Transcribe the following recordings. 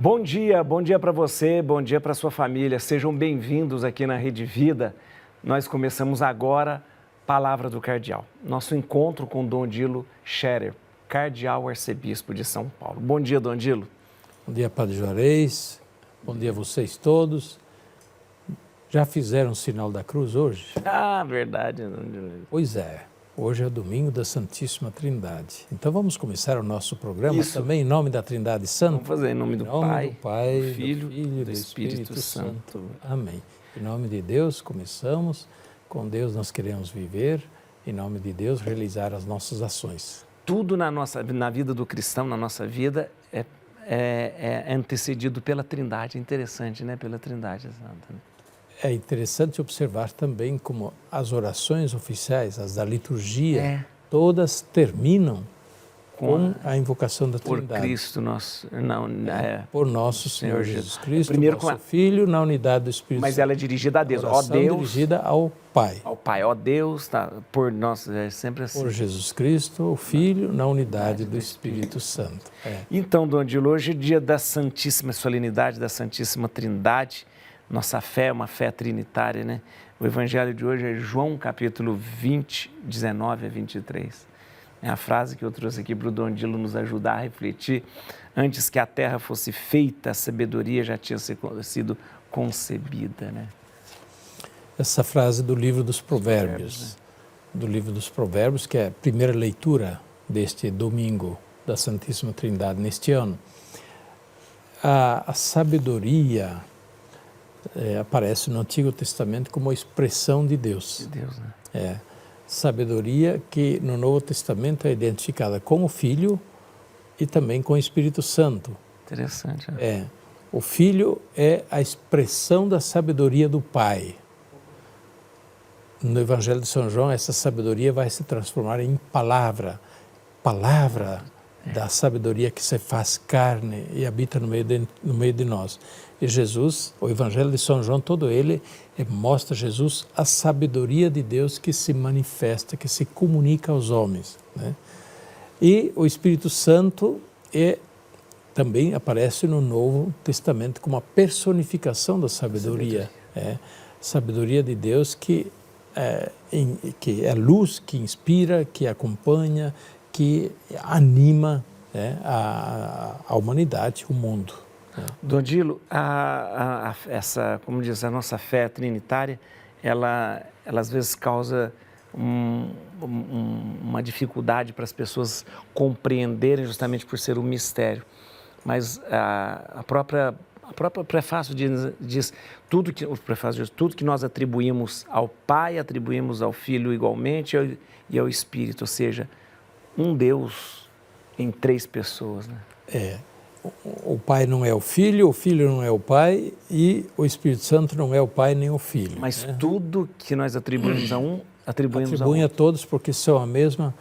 Bom dia para você, bom dia para sua família. Sejam bem-vindos aqui na Rede Vida. Nós começamos agora Palavra do Cardeal, nosso encontro com Dom Odilo Scherer, Cardeal Arcebispo de São Paulo. Bom dia, Dom Odilo. Bom dia, Padre Juarez. Bom dia a vocês todos. Já fizeram o sinal da cruz hoje? Ah, verdade, Dom Odilo. Pois é. Hoje é o domingo da Santíssima Trindade. Então vamos começar o nosso programa também em nome da Trindade Santa. Vamos fazer em nome do Pai, do Filho e do Espírito Santo. Amém. Em nome de Deus começamos, com Deus nós queremos viver, em nome de Deus realizar as nossas ações. Tudo na vida do cristão, na nossa vida, é antecedido pela Trindade. É interessante, né? Pela Trindade Santa. É interessante observar também como as orações oficiais, as da liturgia, todas terminam com a invocação da Trindade. Por Cristo nosso, por nosso Senhor Jesus Cristo, nosso Filho, na unidade do Espírito Santo. Mas ela é dirigida a Deus, ó Deus. Dirigida ao Pai. Ao Pai, ó Deus, por nós, é sempre assim. Por Jesus Cristo, o Filho, na unidade do Espírito Santo. Então, Dom Odilo, hoje é dia da Santíssima Solenidade, da Santíssima Trindade. Nossa fé é uma fé trinitária, né? O evangelho de hoje é João, capítulo 20, 19 a 23. É a frase que eu trouxe aqui para o Dom Odilo nos ajudar a refletir. Antes que a terra fosse feita, a sabedoria já tinha sido concebida, né? Essa frase do livro dos Provérbios, do livro dos Provérbios, que é a primeira leitura deste domingo da Santíssima Trindade neste ano. A sabedoria aparece no Antigo Testamento como expressão de Deus. De Deus, né? Sabedoria que no Novo Testamento é identificada com o Filho e também com o Espírito Santo. Interessante. O Filho é a expressão da sabedoria do Pai. No Evangelho de São João, essa sabedoria vai se transformar em palavra da sabedoria que se faz carne e habita no meio de nós. E Jesus, o Evangelho de São João, todo ele mostra Jesus a sabedoria de Deus que se manifesta, que se comunica aos homens, né? E o Espírito Santo também aparece no Novo Testamento como a personificação da sabedoria. Sabedoria de Deus que é luz, que inspira, que acompanha, que anima a humanidade, o mundo. Dom Odilo, como diz, a nossa fé trinitária, ela às vezes causa uma dificuldade para as pessoas compreenderem, justamente por ser um mistério. Mas o próprio prefácio diz tudo que nós atribuímos ao Pai, atribuímos ao Filho igualmente e ao Espírito, ou seja, um Deus em três pessoas, né? O Pai não é o Filho não é o Pai e o Espírito Santo não é o Pai nem o Filho. Mas tudo que nós atribuímos a um, atribuímos ao outro. Atribuem a todos porque são a mesma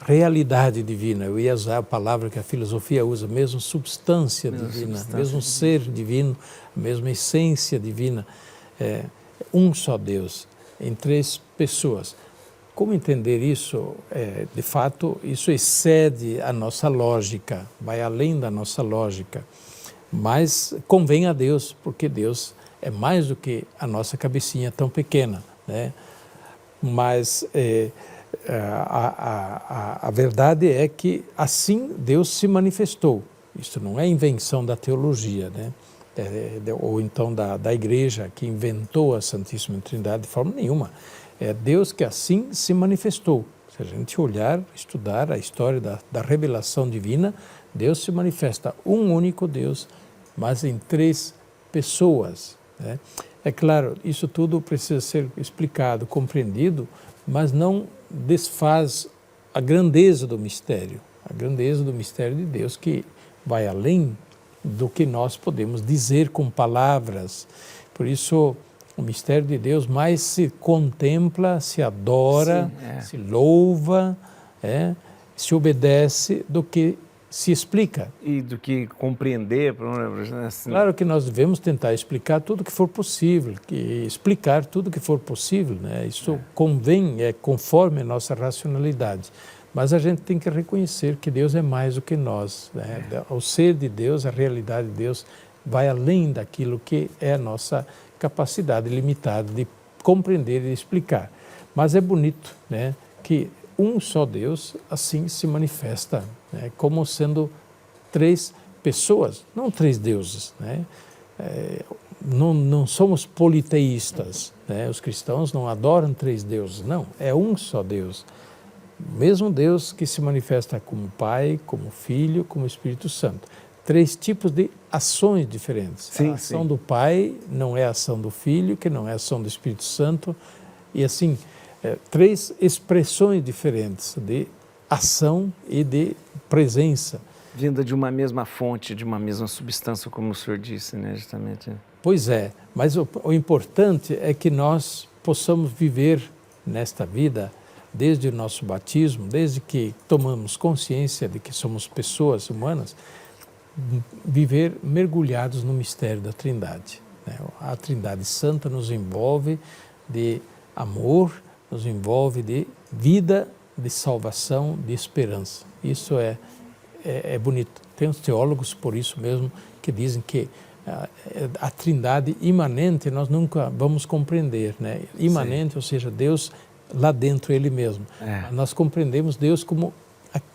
realidade divina. Eu ia usar a palavra que a filosofia usa, mesma substância divina, mesmo ser divino, a mesma essência divina. Um só Deus, em três pessoas. Como entender isso? De fato, isso excede a nossa lógica, vai além da nossa lógica, mas convém a Deus, porque Deus é mais do que a nossa cabecinha tão pequena, né? Mas a verdade é que assim Deus se manifestou. Isso não é invenção da teologia, né? Ou então da igreja que inventou a Santíssima Trindade de forma nenhuma. É Deus que assim se manifestou. Se a gente olhar, estudar a história da revelação divina, Deus se manifesta um único Deus, mas em três pessoas, né? É claro, isso tudo precisa ser explicado, compreendido, mas não desfaz a grandeza do mistério de Deus, que vai além do que nós podemos dizer com palavras. Por isso, o mistério de Deus mais se contempla, se adora, se louva, se obedece do que se explica. E do que compreender. Assim. Claro que nós devemos tentar explicar tudo o que for possível, explicar tudo o que for possível, né? Isso convém, conforme a nossa racionalidade. Mas a gente tem que reconhecer que Deus é mais do que nós, né? O ser de Deus, a realidade de Deus, vai além daquilo que é a nossa capacidade limitada de compreender e explicar. Mas é bonito, né, que um só Deus assim se manifesta, né, como sendo três pessoas, não três deuses, né? Não somos politeístas, né? Os cristãos não adoram três deuses, não, é um só Deus. O mesmo Deus que se manifesta como Pai, como Filho, como Espírito Santo. Três tipos de ações diferentes. Sim, a ação do Pai não é a ação do Filho, que não é a ação do Espírito Santo, e assim, três expressões diferentes de ação e de presença. Vinda de uma mesma fonte, de uma mesma substância, como o senhor disse, né, justamente. Pois é, mas o importante é que nós possamos viver nesta vida, desde o nosso batismo, desde que tomamos consciência de que somos pessoas humanas, viver mergulhados no mistério da Trindade, né? A Trindade Santa nos envolve de amor, nos envolve de vida, de salvação, de esperança. Isso é bonito. Tem os teólogos, por isso mesmo, que dizem que a Trindade imanente nós nunca vamos compreender, né? Imanente, ou seja, Deus lá dentro, Ele mesmo. Nós compreendemos Deus como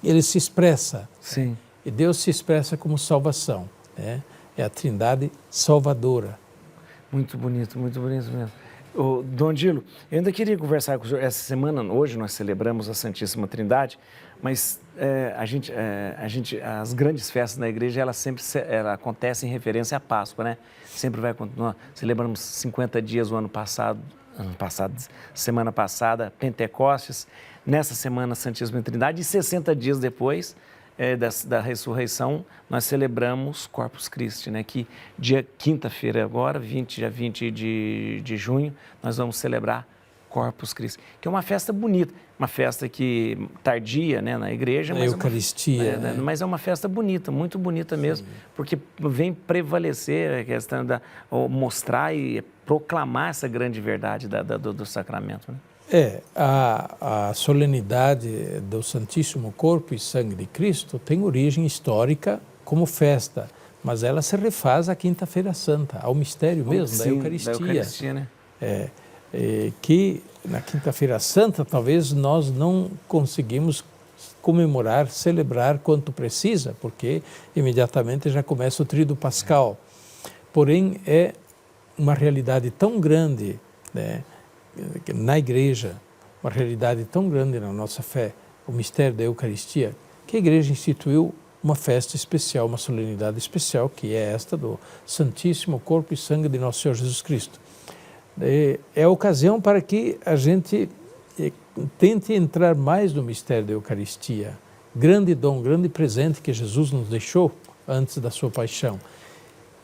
Ele se expressa. Sim. E Deus se expressa como salvação, né? É a Trindade salvadora. Muito bonito mesmo. Dom Dilo, eu ainda queria conversar com o senhor. Essa semana, hoje, nós celebramos a Santíssima Trindade, mas as grandes festas na igreja, elas sempre acontecem em referência à Páscoa, né? Sempre vai continuar. Celebramos 50 dias o semana passada, Pentecostes, nessa semana a Santíssima Trindade, e 60 dias depois da ressurreição, nós celebramos Corpus Christi, né? Que quinta-feira agora, dia 20 de junho, nós vamos celebrar Corpus Christi, que é uma festa bonita, uma festa que tardia, né, na igreja, mas Eucaristia, mas é uma festa bonita, muito bonita mesmo, porque vem prevalecer a questão mostrar e proclamar essa grande verdade do sacramento, né? A solenidade do Santíssimo Corpo e Sangue de Cristo tem origem histórica como festa, mas ela se refaz à Quinta-feira Santa, ao mistério mesmo, da Eucaristia, né? Que na Quinta-feira Santa talvez nós não conseguimos comemorar, celebrar quanto precisa, porque imediatamente já começa o Tríduo Pascal. Porém, é uma realidade tão grande, né, na igreja, uma realidade tão grande na nossa fé, o mistério da Eucaristia, que a igreja instituiu uma festa especial, uma solenidade especial, que é esta do Santíssimo Corpo e Sangue de Nosso Senhor Jesus Cristo. É a ocasião para que a gente tente entrar mais no mistério da Eucaristia, grande dom, grande presente que Jesus nos deixou antes da sua paixão,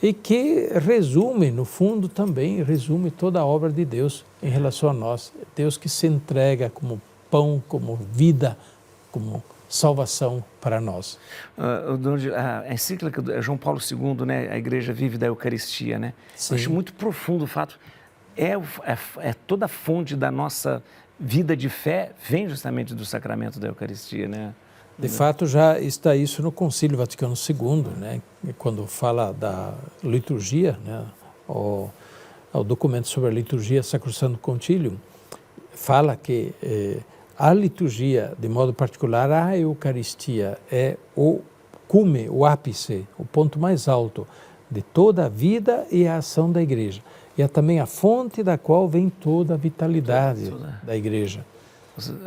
e que resume, no fundo também, resume toda a obra de Deus em relação a nós. Deus que se entrega como pão, como vida, como salvação para nós. A encíclica de João Paulo II, né, a igreja vive da Eucaristia, né? Eu acho muito profundo o fato, toda a fonte da nossa vida de fé vem justamente do sacramento da Eucaristia, né? De fato, já está isso no Concílio Vaticano II, né? Quando fala da liturgia, né? O documento sobre a liturgia Sacrosanto Concilium, fala que a liturgia, de modo particular, a Eucaristia é o cume, o ápice, o ponto mais alto de toda a vida e a ação da igreja. E é também a fonte da qual vem toda a vitalidade da igreja.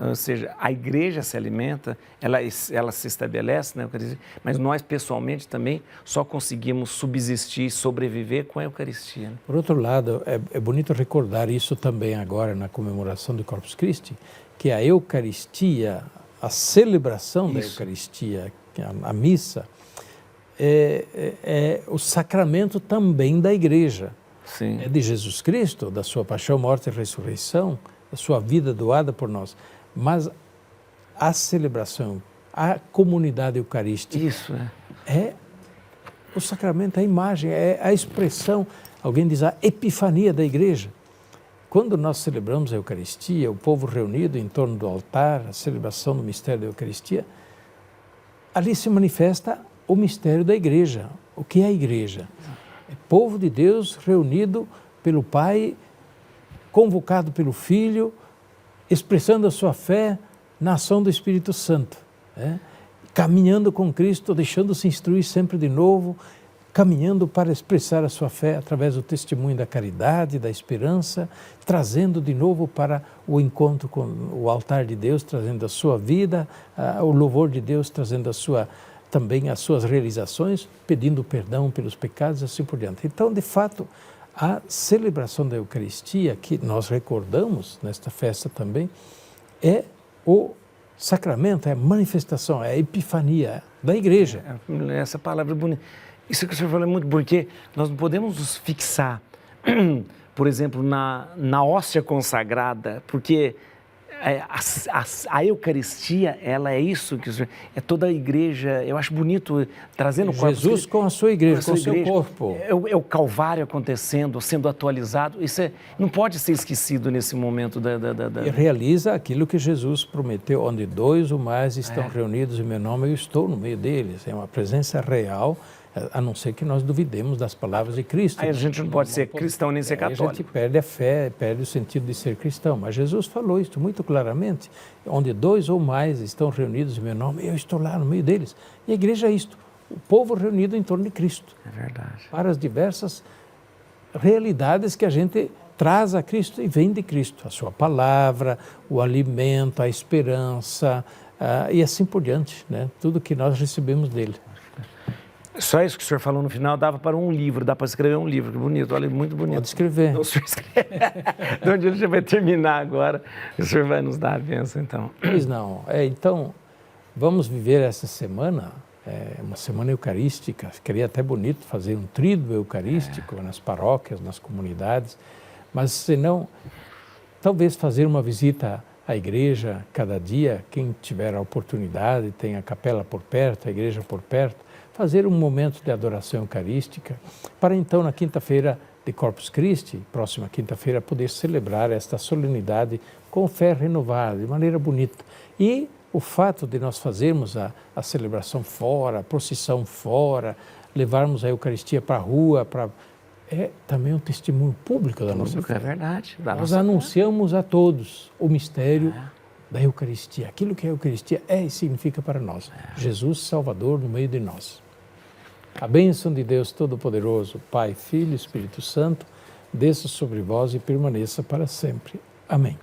Ou seja, a igreja se alimenta, ela se estabelece, né, mas nós pessoalmente também só conseguimos subsistir e sobreviver com a Eucaristia. Né? Por outro lado, é bonito recordar isso também agora na comemoração do Corpus Christi, que a Eucaristia, a celebração da Eucaristia, a missa, é o sacramento também da igreja. Sim. É de Jesus Cristo, da sua paixão, morte e ressurreição, a sua vida doada por nós, mas a celebração, a comunidade eucarística, é o sacramento, a imagem, é a expressão, alguém diz a epifania da igreja, quando nós celebramos a Eucaristia, o povo reunido em torno do altar, a celebração do mistério da Eucaristia, ali se manifesta o mistério da igreja. O que é a igreja? É povo de Deus reunido pelo Pai, convocado pelo Filho, expressando a sua fé na ação do Espírito Santo, né? Caminhando com Cristo, deixando-se instruir sempre de novo, caminhando para expressar a sua fé através do testemunho da caridade, da esperança, trazendo de novo para o encontro com o altar de Deus, trazendo a sua vida, o louvor de Deus, trazendo também as suas realizações, pedindo perdão pelos pecados e assim por diante. Então, de fato, a celebração da Eucaristia, que nós recordamos nesta festa também, é o sacramento, é a manifestação, é a epifania da igreja. Essa palavra é bonita. Isso que o senhor falou é muito bom, porque nós não podemos nos fixar, por exemplo, na hóstia consagrada, porque a Eucaristia, ela é isso, que é toda a igreja. Eu acho bonito, trazendo o corpo. Jesus com a sua igreja, com o seu corpo. É o Calvário acontecendo, sendo atualizado. Isso não pode ser esquecido nesse momento E realiza aquilo que Jesus prometeu, onde 2 ou mais estão reunidos em meu nome, eu estou no meio deles. É uma presença real, a não ser que nós duvidemos das palavras de Cristo. Aí a gente não pode ser cristão nem ser católico. A gente perde a fé, perde o sentido de ser cristão. Mas Jesus falou isso muito claramente. Onde 2 ou mais estão reunidos em meu nome, eu estou lá no meio deles. E a igreja é isto, o povo reunido em torno de Cristo. É verdade. Para as diversas realidades que a gente traz a Cristo e vem de Cristo. A sua palavra, o alimento, a esperança e assim por diante, né? Tudo que nós recebemos dele. Só isso que o senhor falou no final dava para um livro, dá para escrever um livro, que bonito, olha, muito bonito. Pode escrever. O senhor escreve. De onde ele já vai terminar agora, o senhor vai nos dar a bênção, então. Pois não. Então, vamos viver essa semana, uma semana eucarística. Ficaria até bonito fazer um tríduo eucarístico nas paróquias, nas comunidades, mas se não, talvez fazer uma visita à igreja cada dia, quem tiver a oportunidade, tem a capela por perto, a igreja por perto, fazer um momento de adoração eucarística, para então na quinta-feira de Corpus Christi, próxima quinta-feira, poder celebrar esta solenidade com fé renovada, de maneira bonita. E o fato de nós fazermos a celebração fora, a procissão fora, levarmos a Eucaristia para a rua, é também um testemunho público da nossa fé. É verdade. Nós anunciamos a todos o mistério da Eucaristia. Aquilo que a Eucaristia é e significa para nós. Jesus Salvador no meio de nós. A bênção de Deus Todo-Poderoso, Pai, Filho e Espírito Santo, desça sobre vós e permaneça para sempre. Amém.